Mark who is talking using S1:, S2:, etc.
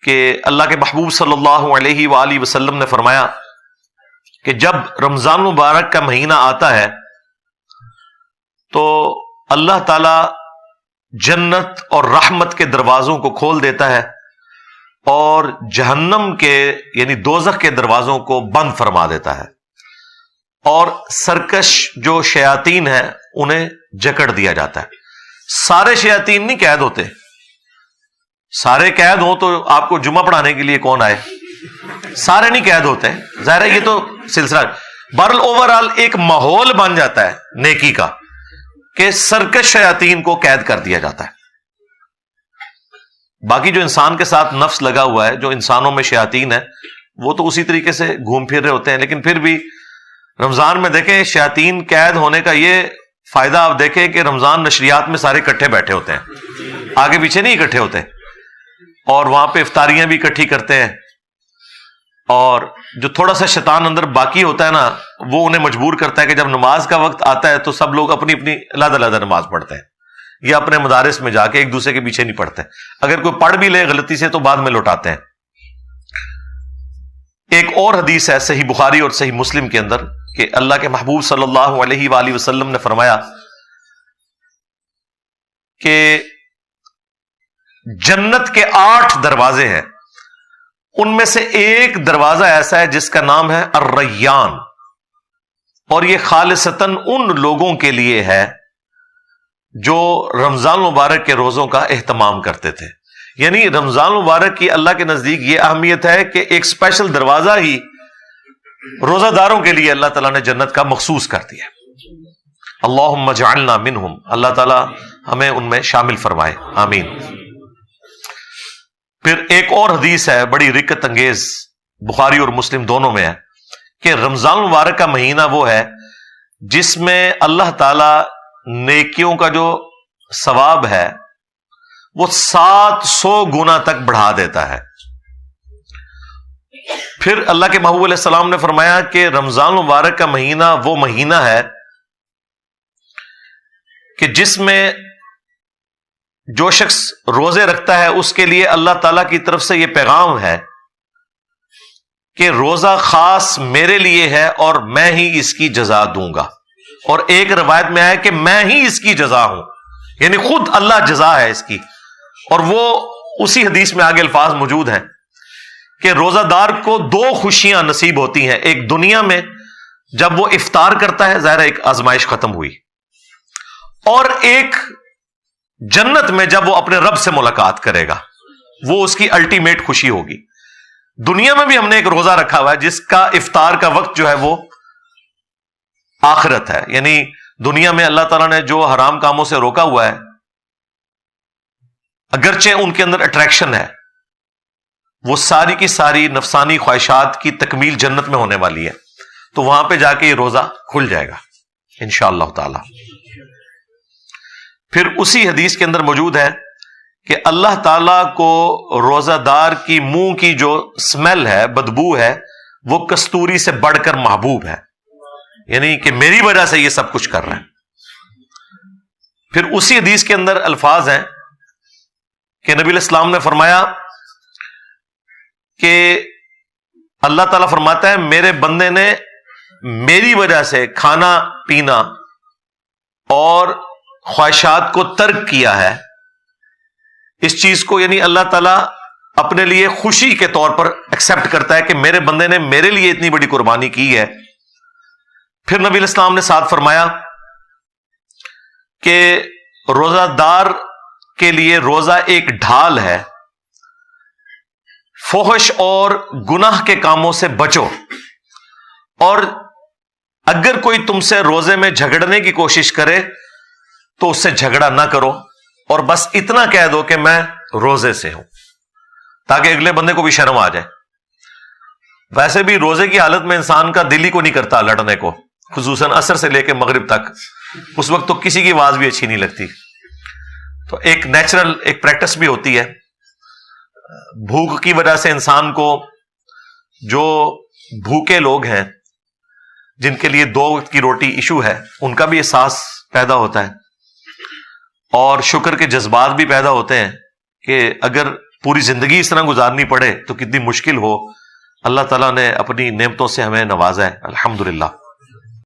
S1: کہ اللہ کے محبوب صلی اللہ علیہ وآلہ وسلم نے فرمایا کہ جب رمضان مبارک کا مہینہ آتا ہے تو اللہ تعالی جنت اور رحمت کے دروازوں کو کھول دیتا ہے اور جہنم کے یعنی دوزخ کے دروازوں کو بند فرما دیتا ہے، اور سرکش جو شیاطین ہیں انہیں جکڑ دیا جاتا ہے۔ سارے شیاطین نہیں قید ہوتے، سارے قید ہوں تو آپ کو جمعہ پڑھانے کے لیے کون آئے؟ سارے نہیں قید ہوتے، ظاہر ہے یہ تو سلسلہ بہرحال اوورآل ایک ماحول بن جاتا ہے نیکی کا کہ سرکش شیاطین کو قید کر دیا جاتا ہے۔ باقی جو انسان کے ساتھ نفس لگا ہوا ہے، جو انسانوں میں شیاطین ہے، وہ تو اسی طریقے سے گھوم پھر رہے ہوتے ہیں، لیکن پھر بھی رمضان میں دیکھیں شیاطین قید ہونے کا یہ فائدہ آپ دیکھیں کہ رمضان نشریات میں سارے اکٹھے بیٹھے ہوتے ہیں، آگے پیچھے نہیں اکٹھے ہوتے، اور وہاں پہ افطاریاں بھی اکٹھی کرتے ہیں، اور جو تھوڑا سا شیطان اندر باقی ہوتا ہے نا وہ انہیں مجبور کرتا ہے کہ جب نماز کا وقت آتا ہے تو سب لوگ اپنی اپنی علیحدہ علیحدہ نماز پڑھتے ہیں، یا اپنے مدارس میں جا کے ایک دوسرے کے پیچھے نہیں پڑھتے، اگر کوئی پڑھ بھی لے غلطی سے تو بعد میں لوٹاتے ہیں۔ ایک اور حدیث ہے صحیح بخاری اور صحیح مسلم کے اندر کہ اللہ کے محبوب صلی اللہ علیہ وآلہ وسلم نے فرمایا کہ جنت کے 8 دروازے ہیں، ان میں سے ایک دروازہ ایسا ہے جس کا نام ہے الریان، اور یہ خالصتاً ان لوگوں کے لیے ہے جو رمضان مبارک کے روزوں کا اہتمام کرتے تھے۔ یعنی رمضان مبارک کی اللہ کے نزدیک یہ اہمیت ہے کہ ایک اسپیشل دروازہ ہی روزہ داروں کے لیے اللہ تعالیٰ نے جنت کا مخصوص کر دیا۔ اللہم اجعلنا منہم، اللہ تعالیٰ ہمیں ان میں شامل فرمائے، آمین۔ پھر ایک اور حدیث ہے بڑی رکت انگیز، بخاری اور مسلم دونوں میں ہے، کہ رمضان مبارک کا مہینہ وہ ہے جس میں اللہ تعالی نیکیوں کا جو ثواب ہے وہ 700 گنا تک بڑھا دیتا ہے۔ پھر اللہ کے محبوب علیہ السلام نے فرمایا کہ رمضان مبارک کا مہینہ وہ مہینہ ہے کہ جس میں جو شخص روزے رکھتا ہے اس کے لیے اللہ تعالیٰ کی طرف سے یہ پیغام ہے کہ روزہ خاص میرے لیے ہے اور میں ہی اس کی جزا دوں گا، اور ایک روایت میں ہے کہ میں ہی اس کی جزا ہوں، یعنی خود اللہ جزا ہے اس کی۔ اور وہ اسی حدیث میں آگے الفاظ موجود ہیں کہ روزہ دار کو 2 خوشیاں نصیب ہوتی ہیں، ایک دنیا میں جب وہ افطار کرتا ہے، ظاہر ایک آزمائش ختم ہوئی، اور ایک جنت میں جب وہ اپنے رب سے ملاقات کرے گا، وہ اس کی الٹیمیٹ خوشی ہوگی۔ دنیا میں بھی ہم نے ایک روزہ رکھا ہوا ہے جس کا افطار کا وقت جو ہے وہ آخرت ہے، یعنی دنیا میں اللہ تعالیٰ نے جو حرام کاموں سے روکا ہوا ہے، اگرچہ ان کے اندر اٹریکشن ہے، وہ ساری کی ساری نفسانی خواہشات کی تکمیل جنت میں ہونے والی ہے، تو وہاں پہ جا کے یہ روزہ کھل جائے گا انشاءاللہ تعالی۔ پھر اسی حدیث کے اندر موجود ہے کہ اللہ تعالیٰ کو روزہ دار کی منہ کی جو سمیل ہے، بدبو ہے، وہ کستوری سے بڑھ کر محبوب ہے، یعنی کہ میری وجہ سے یہ سب کچھ کر رہے ہیں۔ پھر اسی حدیث کے اندر الفاظ ہیں کہ نبی علیہ السلام نے فرمایا کہ اللہ تعالیٰ فرماتا ہے میرے بندے نے میری وجہ سے کھانا پینا اور خواہشات کو ترک کیا ہے، اس چیز کو یعنی اللہ تعالیٰ اپنے لیے خوشی کے طور پر ایکسپٹ کرتا ہے کہ میرے بندے نے میرے لیے اتنی بڑی قربانی کی ہے۔ پھر نبی علیہ السلام نے ساتھ فرمایا کہ روزہ دار کے لیے روزہ ایک ڈھال ہے، فحش اور گناہ کے کاموں سے بچو، اور اگر کوئی تم سے روزے میں جھگڑنے کی کوشش کرے تو اس سے جھگڑا نہ کرو، اور بس اتنا کہہ دو کہ میں روزے سے ہوں، تاکہ اگلے بندے کو بھی شرم آ جائے۔ ویسے بھی روزے کی حالت میں انسان کا دل ہی کو نہیں کرتا لڑنے کو، خصوصاً عصر سے لے کے مغرب تک، اس وقت تو کسی کی آواز بھی اچھی نہیں لگتی۔ تو ایک نیچرل ایک پریکٹس بھی ہوتی ہے، بھوک کی وجہ سے انسان کو، جو بھوکے لوگ ہیں جن کے لیے 2 وقت کی روٹی ایشو ہے، ان کا بھی احساس پیدا ہوتا ہے، اور شکر کے جذبات بھی پیدا ہوتے ہیں کہ اگر پوری زندگی اس طرح گزارنی پڑے تو کتنی مشکل ہو. اللہ تعالیٰ نے اپنی نعمتوں سے ہمیں نوازا ہے، الحمدللہ.